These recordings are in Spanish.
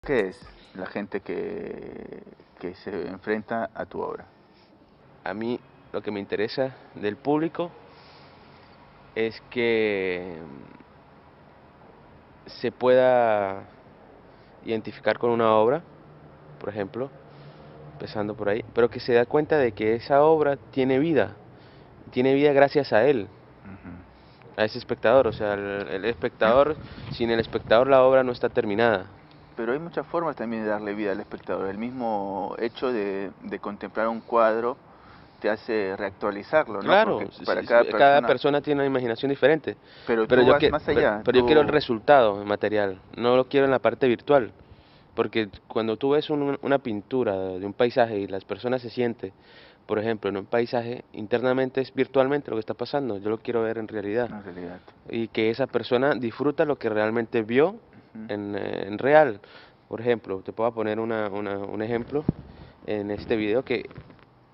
¿Qué es la gente que se enfrenta a tu obra? A mí lo que me interesa del público es que se pueda identificar con una obra, por ejemplo, empezando por ahí, pero que se da cuenta de que esa obra tiene vida gracias a él, Ujú. a ese espectador, o sea, el espectador, sin el espectador la obra no está terminada. Pero hay muchas formas también de darle vida al espectador. El mismo hecho de contemplar un cuadro te hace reactualizarlo, ¿no? Porque Claro, para cada cada persona... persona tiene una imaginación diferente, Pero tú vas más allá, pero yo quiero el resultado material, no lo quiero en la parte virtual, porque cuando tú ves una pintura de un paisaje y las personas se sienten, por ejemplo, en un paisaje, internamente es virtualmente lo que está pasando, yo lo quiero ver en realidad, en realidad. y que esa persona disfruta lo que realmente vio Ujú. en real. Por ejemplo, te puedo poner un ejemplo en este video que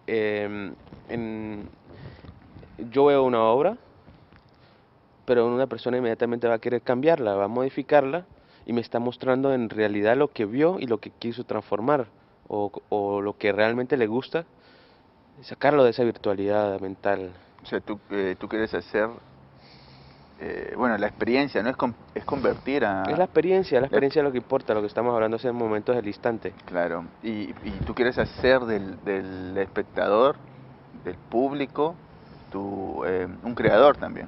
em, en, yo veo una obra, pero una persona inmediatamente va a querer cambiarla, va a modificarla y me está mostrando en realidad lo que vio y lo que quiso transformar o lo que realmente le gusta, sacarlo de esa virtualidad mental. O sea, tú quieres hacer, bueno, la experiencia, ¿no? Es convertir a... Es la la- experiencia lo que importa, lo que estamos hablando hace momentos del instante. claro, y tú quieres hacer del espectador, del público, un creador también.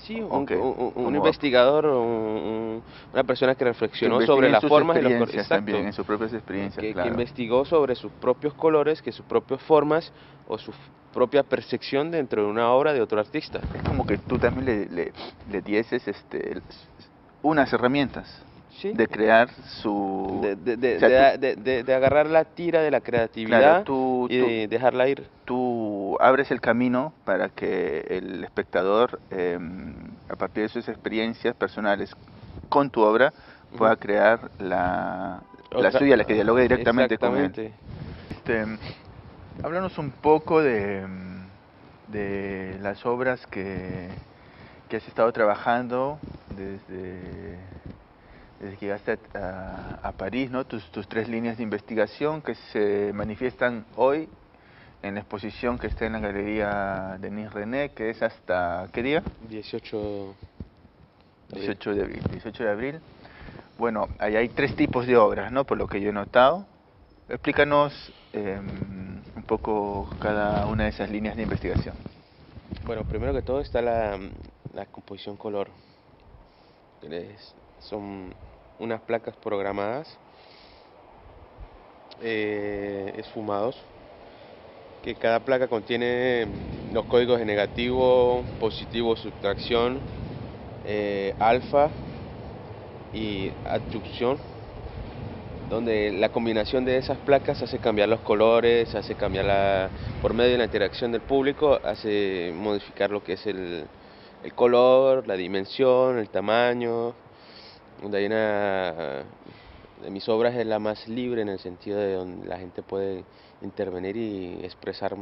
Sí, Ok, un como investigador, una persona que que reflexionó sobre investiguen las sus formas y los colores, experiencias también, exacto, en sus propias experiencias, que claro. investigó sobre sus propios colores, que sus propias formas o su propia percepción dentro de una obra de otro artista. Es como que tú también le dieses unas herramientas Sí, de crear su... O sea, de agarrar la tira de la claro, creatividad tú, y tú, de dejarla ir. tú abres el camino para que el espectador, a partir de sus experiencias personales con tu obra, Ujú. pueda crear la Otra, suya, la que dialogue directamente con él. exactamente. Este, háblanos un poco de las obras que has estado trabajando desde que llegaste a París, ¿no? Tus tres líneas de investigación que se manifiestan hoy en la exposición que está en la Galería Denis René, que es hasta, ¿qué día? 18 de abril. 18 de abril. 18 de abril. Bueno, ahí hay tres tipos de obras, ¿no? Por lo que yo he notado. Explícanos un poco cada una de esas líneas de investigación. Bueno, primero que todo está la composición color. Son unas placas programadas, esfumados, que cada placa contiene los códigos de negativo, positivo, subtracción, alfa y adyucción, donde la combinación de esas placas hace cambiar los colores, hace cambiar por medio de la interacción del público, hace modificar lo que es el color, la dimensión, el tamaño, donde hay una de mis obras es la más libre en el sentido de donde la gente puede intervenir y expresar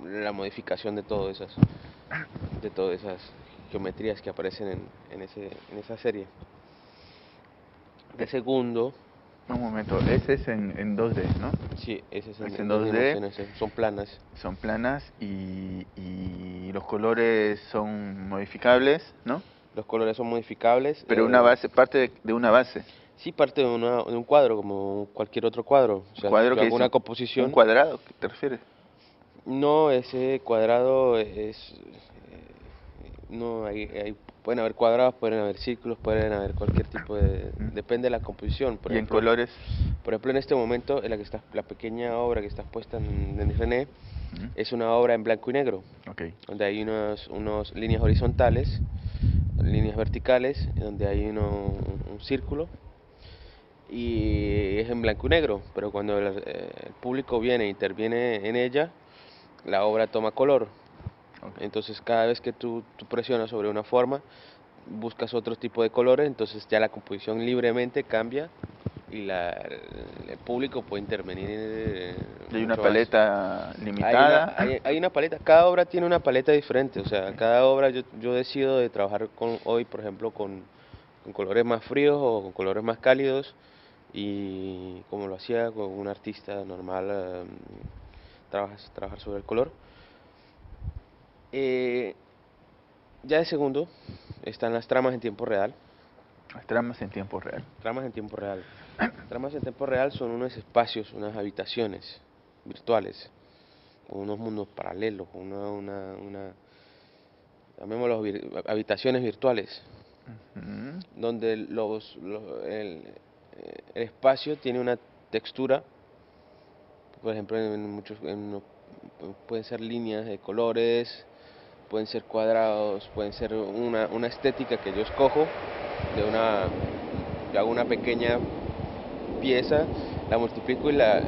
la modificación de todas esas geometrías que aparecen en esa serie. De segundo, Un momento, ese es en 2D, ¿no? sí, ese es Es en en dos 2D, dimensiones, son planas. son planas y los colores son modificables, ¿no? Los colores son modificables. Pero una base, parte de una base. Sí, parte de un cuadro, como cualquier otro cuadro. O sea, Cuadro yo que hago es una un composición. cuadrado, ¿qué te refieres? No, ese cuadrado no, pueden haber cuadrados, pueden haber círculos, pueden haber cualquier tipo de... ¿Mm? Depende de la composición. Y en colores. Por ejemplo, en este momento, en la que está, la pequeña obra que está expuesta en René, ¿Mm? es una obra en blanco y negro, Ok. donde hay unos líneas horizontales, líneas verticales, donde hay un círculo, y es en blanco y negro, pero cuando el público viene e interviene en ella, la obra toma color. Ok. Entonces cada vez que tú presionas sobre una forma, buscas otro tipo de colores, entonces ya la composición libremente cambia y el público puede intervenir Y hay una mucho más. paleta limitada. Hay una paleta, cada obra tiene una paleta diferente, o sea, cada obra yo decido de trabajar con, hoy, por ejemplo, con colores más fríos o con colores más cálidos, y como lo hacía con un artista normal, trabajar sobre el color. Ya de segundo están las tramas en tiempo real. Las tramas en tiempo real. Tramas en tiempo real. Tramas en tiempo real son unos espacios, unas habitaciones virtuales, unos mundos paralelos, llamémoslo habitaciones virtuales, donde el espacio tiene una textura. Por ejemplo, pueden ser líneas de colores, pueden ser cuadrados, pueden ser una estética que yo escojo yo hago una pequeña pieza, la multiplico y la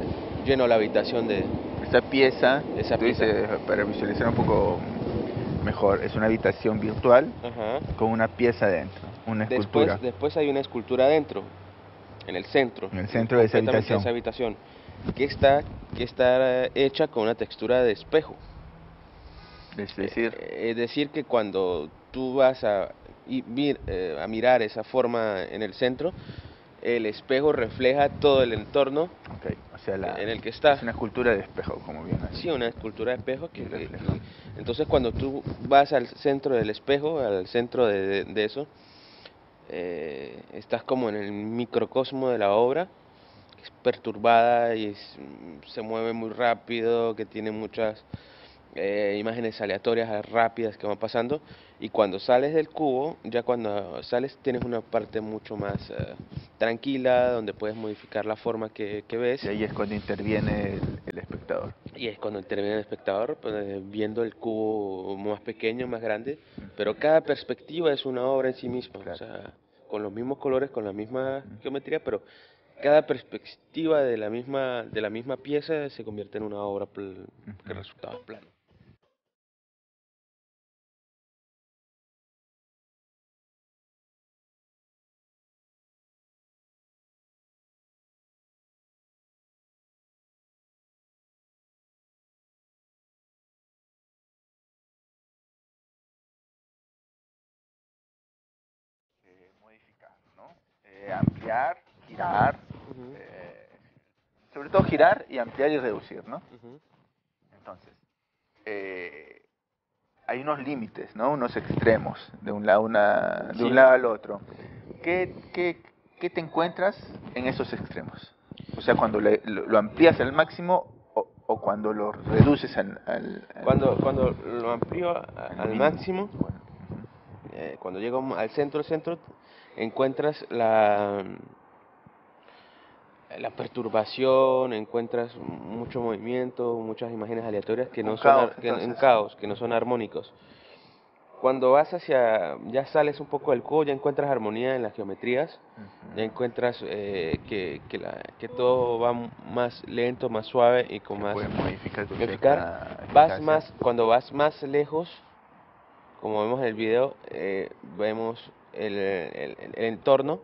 lleno la habitación de Esa pieza, esa tú pieza. dices, para visualizar un poco mejor, es una habitación virtual Ajá. con una pieza dentro, una escultura. Después hay una escultura adentro, en el centro De esa completamente de esa habitación, que está hecha con una textura de espejo. Es decir, que cuando tú vas a mirar esa forma en el centro, el espejo refleja todo el entorno o sea, en el que está. Es una escultura de espejo, como bien has dicho. Sí, una escultura de espejo entonces cuando tú vas al centro del espejo, al centro de eso, estás como en el microcosmo de la obra, que es perturbada y se mueve muy rápido, que tiene muchas imágenes aleatorias rápidas que van pasando, y cuando sales del cubo, ya cuando sales tienes una parte mucho más tranquila, donde puedes modificar la forma que ves. Y ahí es cuando interviene el espectador. Y es cuando interviene el espectador, pues, viendo el cubo más pequeño, más grande, pero cada perspectiva es una obra en sí misma, claro. O sea, con los mismos colores, con la misma geometría, pero cada perspectiva de la misma pieza se convierte en una obra que el resultado es plano. Modificar, ¿no? Ampliar, girar, sobre todo girar y ampliar y reducir, ¿no? Entonces, hay unos límites, ¿no? Unos extremos de un lado, de un lado al otro. ¿Qué te encuentras en esos extremos? O sea, cuando lo amplías al máximo o cuando lo reduces Cuando lo amplío al máximo, cuando llego al centro, encuentras la perturbación, encuentras mucho movimiento, muchas imágenes aleatorias que no son un caos, que no son armónicos. Cuando vas ya sales un poco del cubo, ya encuentras armonía en las geometrías, ya encuentras que todo va más lento, más suave y con más modificar. Cuando vas más lejos, como vemos en el video, vemos el entorno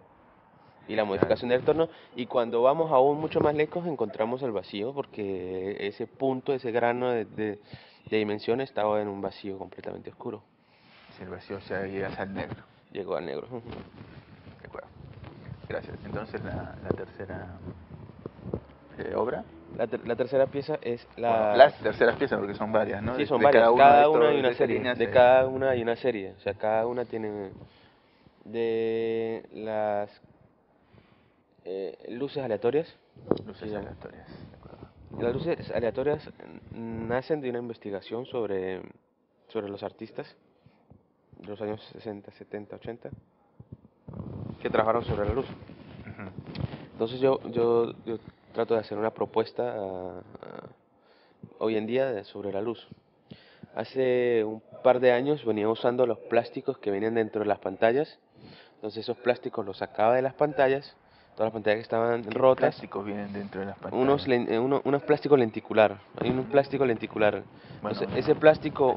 y la modificación del entorno, y cuando vamos aún mucho más lejos encontramos el vacío, porque ese punto, ese grano de dimensión estaba en un vacío completamente oscuro. Si el vacío, o sea, llegas al negro. Llegó al negro. De acuerdo. Gracias. Entonces la tercera obra. La tercera pieza es las terceras piezas, porque son varias, ¿no? Sí, son varias. Cada una hay una serie. De cada una hay una serie. O sea, cada una tiene de las luces aleatorias. Luces aleatorias, de acuerdo. Las luces aleatorias nacen de una investigación sobre los artistas de los años 60, 70, 80 que trabajaron sobre la luz. Entonces yo trato de hacer una propuesta hoy en día sobre la luz. Hace un par de años venía usando los plásticos que venían dentro de las pantallas. Entonces esos plásticos los sacaba de las pantallas, todas las pantallas que estaban rotas. ¿Qué plásticos vienen dentro de las pantallas? Unos plásticos lenticular. Hay un plástico lenticular. Entonces ese plástico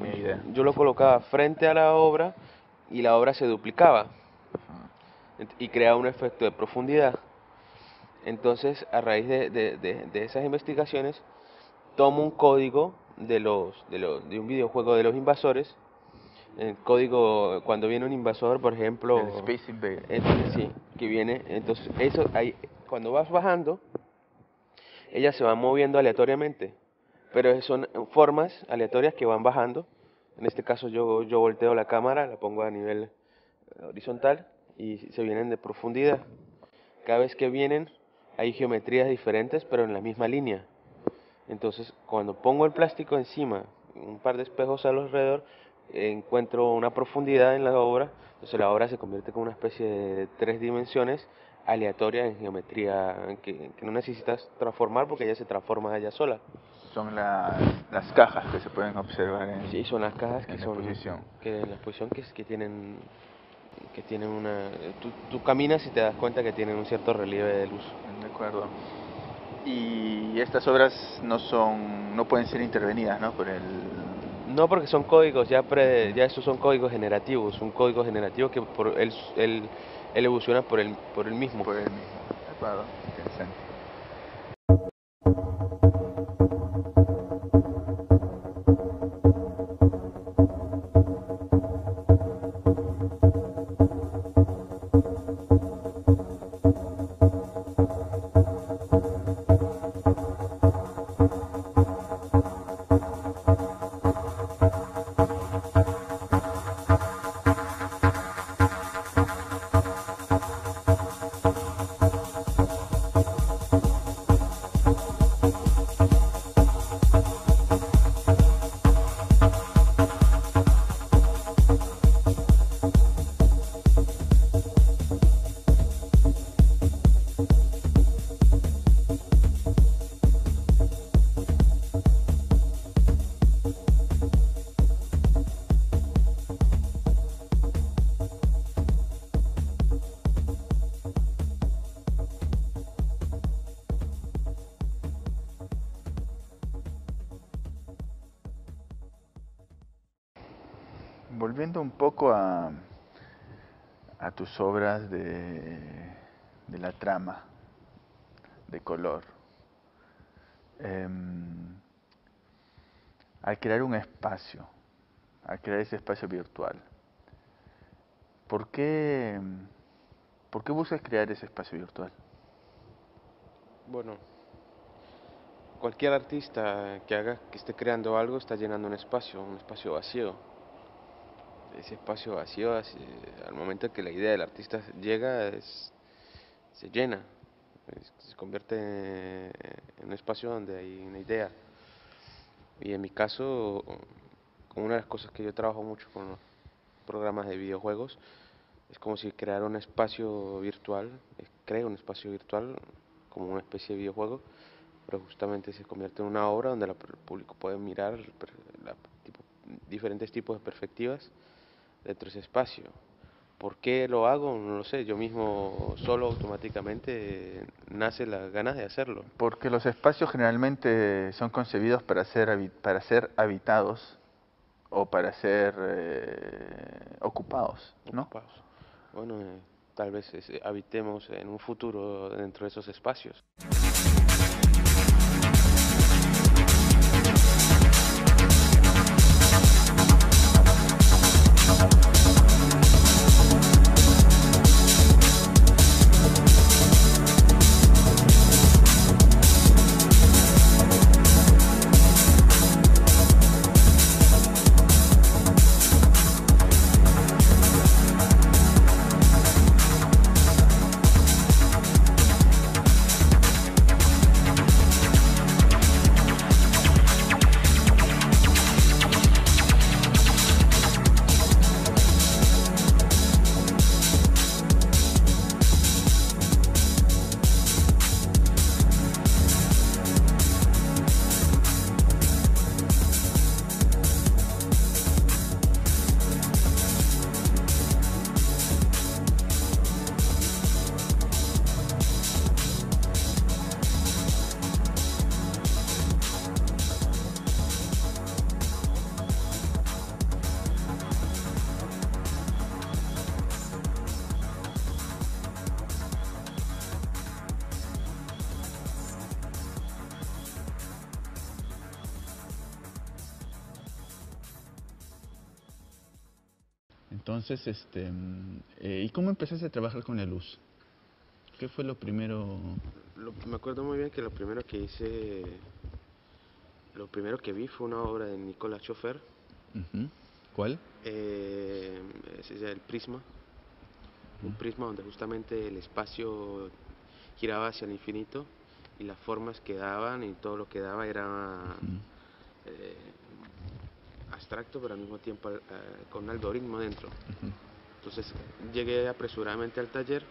yo lo colocaba frente a la obra y la obra se duplicaba y creaba un efecto de profundidad. Entonces, a raíz de esas investigaciones, tomo un código de un videojuego de los invasores El código, cuando viene un invasor, por ejemplo, El Space Invader. sí, que viene, entonces eso ahí, cuando vas bajando, ellas se van moviendo aleatoriamente, pero son formas aleatorias que van bajando. En este caso yo volteo la cámara, la pongo a nivel horizontal y se vienen de profundidad. Cada vez que vienen hay geometrías diferentes, pero en la misma línea. Entonces, cuando pongo el plástico encima, un par de espejos a los alrededor, encuentro una profundidad en la obra. Entonces la obra se convierte como una especie de 3 dimensiones aleatoria en geometría que no necesitas transformar porque ella se transforma ella sola. Son las cajas que se pueden observar en, Sí, son las cajas en que la son exposición. que en la exposición que tienen una tú caminas y te das cuenta que tienen un cierto relieve de luz. De acuerdo. Y estas obras no pueden ser intervenidas, ¿no? Por el... No, porque son códigos ya estos son códigos generativos, un código generativo que él evoluciona por el mismo. Por el mismo. De acuerdo. Interesante. Volviendo un poco a tus obras de la trama, de color, al crear un espacio, al crear ese espacio virtual, ¿por qué buscas crear ese espacio virtual? Bueno, cualquier artista que esté creando algo está llenando un espacio vacío. Ese espacio vacío, al momento que la idea del artista llega, se llena, se convierte en un espacio donde hay una idea. Y en mi caso, una de las cosas que yo trabajo mucho con los programas de videojuegos, es como si creara un espacio virtual, creo un espacio virtual como una especie de videojuego, pero justamente se convierte en una obra donde el público puede mirar diferentes tipos de perspectivas dentro de ese espacio. ¿Por qué lo hago? No lo sé, yo mismo solo automáticamente nace las ganas de hacerlo. Porque los espacios generalmente son concebidos para ser habitados o para ser ocupados, ¿no? Ocupados. Bueno, tal vez habitemos en un futuro dentro de esos espacios. Entonces, ¿y cómo empezaste a trabajar con la luz? ¿Qué fue lo primero? Me acuerdo muy bien que lo primero que hice, lo primero que vi fue una obra de Nicolas Schoeffer, ¿Cuál? es el prisma, un prisma donde justamente el espacio giraba hacia el infinito y las formas que daban y todo lo que daba era abstracto, pero al mismo tiempo con un algoritmo dentro. Entonces llegué apresuradamente al taller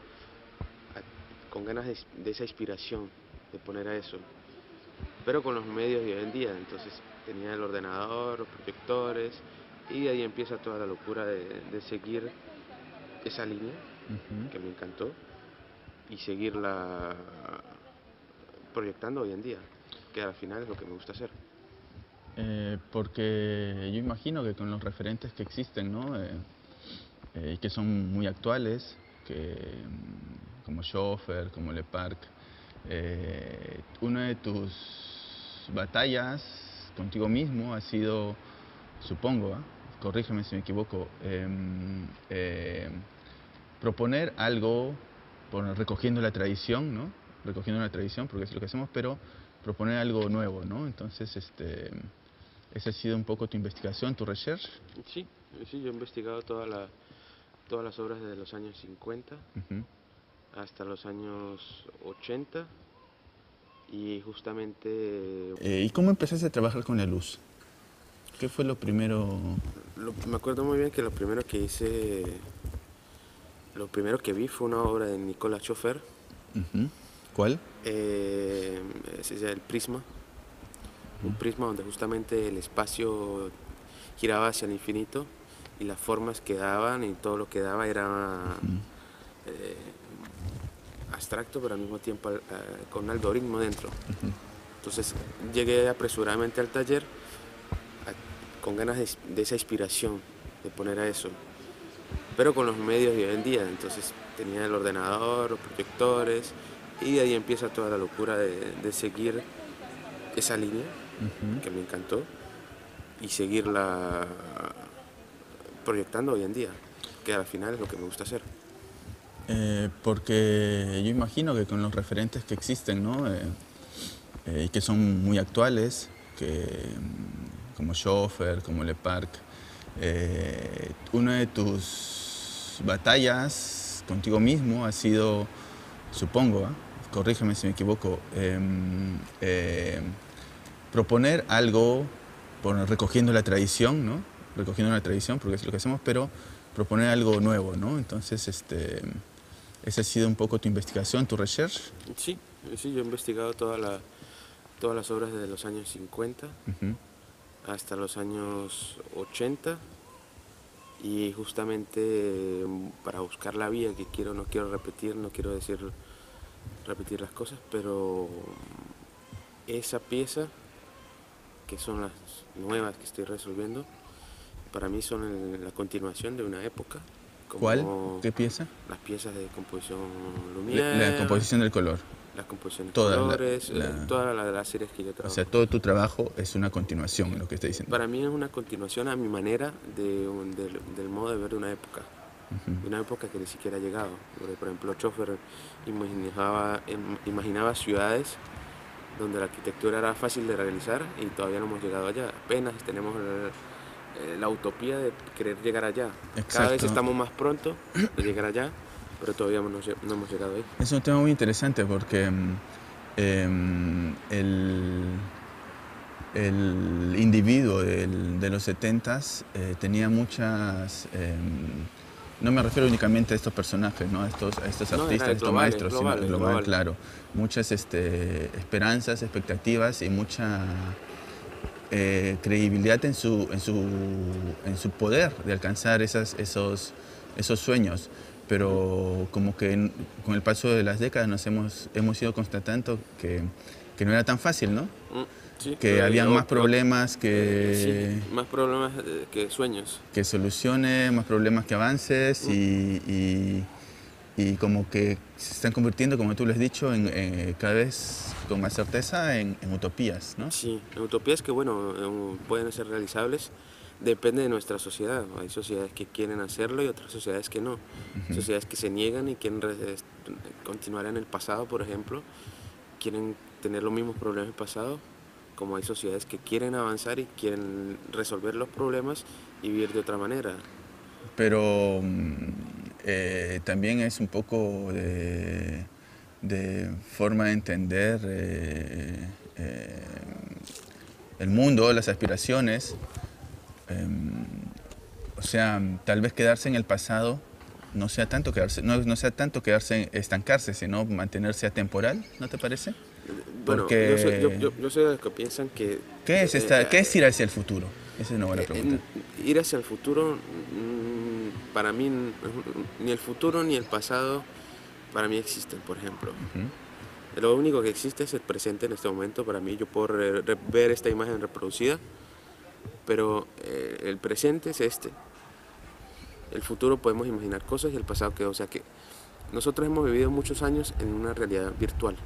con ganas de esa inspiración, de poner a eso, pero con los medios de hoy en día. Entonces tenía el ordenador, los proyectores, y de ahí empieza toda la locura de seguir esa línea que me encantó y seguirla proyectando hoy en día, que al final es lo que me gusta hacer. Porque yo imagino que con los referentes que existen, ¿no? Y que son muy actuales, como Schoeffer, como Le Parc, una de tus batallas contigo mismo ha sido, supongo, corrígeme si me equivoco, proponer algo recogiendo la tradición, ¿no? Recogiendo la tradición, porque es lo que hacemos, pero proponer algo nuevo, ¿no? Entonces, esa ha sido un poco tu investigación, tu research. Sí, yo he investigado todas las obras desde los años 50 hasta los años 80 y justamente... ¿Y cómo empezaste a trabajar con la luz? ¿Qué fue lo primero? Me acuerdo muy bien que lo primero que hice, lo primero que vi fue una obra de Nicolas Schoeffer. ¿Cuál? Es el prisma, un prisma donde justamente el espacio giraba hacia el infinito y las formas que daban y todo lo que daba era abstracto, pero al mismo tiempo con un algoritmo dentro. Entonces llegué apresuradamente al taller con ganas de esa inspiración, de poner a eso, pero con los medios de hoy en día. Entonces tenía el ordenador, los proyectores, y de ahí empieza toda la locura de seguir esa línea que me encantó y seguirla proyectando hoy en día, que al final es lo que me gusta hacer. Porque yo imagino que con los referentes que existen, ¿no? Y que son muy actuales, como Schoeffer, como Le Parc, una de tus batallas contigo mismo ha sido, supongo, corrígeme si me equivoco, proponer algo recogiendo la tradición, ¿no? Recogiendo la tradición, porque es lo que hacemos, pero proponer algo nuevo, ¿no? Entonces, esa ha sido un poco tu investigación, tu research. Sí, yo he investigado todas las obras desde los años 50 hasta los años 80 y justamente para buscar la vía que no quiero repetir, no quiero repetir las cosas, pero esa pieza, que son las nuevas que estoy resolviendo, para mí son la continuación de una época. ¿Cuál? ¿Qué pieza? Las piezas de composición Lumière. La composición del color. La composición de todas colores, todas las series que yo trabajo. O sea, todo tu trabajo es una continuación en lo que está diciendo. Para mí es una continuación a mi manera del modo de ver de una época. De una época que ni siquiera ha llegado. Porque, por ejemplo, Schoeffer imaginaba ciudades donde la arquitectura era fácil de realizar y todavía no hemos llegado allá. Apenas tenemos la utopía de querer llegar allá. Exacto. Cada vez estamos más pronto de llegar allá, pero todavía no hemos llegado ahí. Es un tema muy interesante porque el individuo de los 70s tenía muchas... no me refiero únicamente a estos personajes, ¿no? a estos artistas, a estos maestros, sino global, claro. Muchas esperanzas, expectativas y mucha credibilidad en su poder de alcanzar esos sueños. Pero como que con el paso de las décadas hemos ido constatando que no era tan fácil, ¿no? Sí, que habían más problemas que... Sí, más problemas que sueños. Que soluciones, más problemas que avances y como que se están convirtiendo, como tú lo has dicho, cada vez con más certeza en utopías, ¿no? Sí, en utopías que, bueno, pueden ser realizables, Depende de nuestra sociedad. Hay sociedades que quieren hacerlo y otras sociedades que no. Sociedades que se niegan y quieren continuar en el pasado, por ejemplo, quieren tener los mismos problemas del pasado, como hay sociedades que quieren avanzar y quieren resolver los problemas y vivir de otra manera. Pero también es un poco de forma de entender el mundo, las aspiraciones. O sea, tal vez quedarse en el pasado no sea tanto quedarse, estancarse, sino mantenerse atemporal, ¿no te parece? Bueno, Porque yo soy de los que piensan que... ¿qué es ir hacia el futuro? Esa es una buena pregunta. Ir hacia el futuro, para mí, ni el futuro ni el pasado, para mí existen, por ejemplo. Lo único que existe es el presente en este momento. Para mí, yo puedo ver esta imagen reproducida, pero el presente es este. El futuro podemos imaginar cosas y el pasado quedó. O sea que nosotros hemos vivido muchos años en una realidad virtual.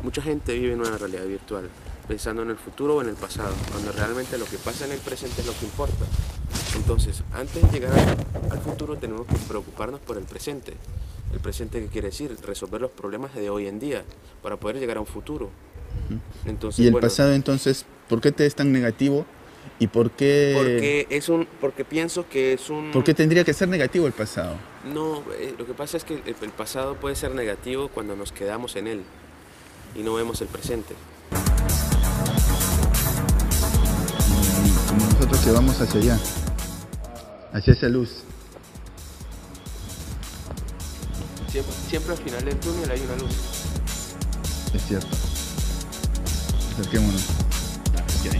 Mucha gente vive en una realidad virtual, pensando en el futuro o en el pasado, cuando realmente lo que pasa en el presente es lo que importa. Entonces, antes de llegar al futuro tenemos que preocuparnos por el presente. ¿El presente qué quiere decir? Resolver los problemas de hoy en día para poder llegar a un futuro. Entonces, ¿y el pasado entonces, por qué te es tan negativo? ¿Y por qué? Porque pienso que es un... ¿Por qué tendría que ser negativo el pasado? No, lo que pasa es que el pasado puede ser negativo cuando nos quedamos en él y no vemos el presente. Como nosotros que vamos hacia allá, hacia esa luz. Siempre al final del túnel hay una luz. Es cierto. Acerquémonos. Okay.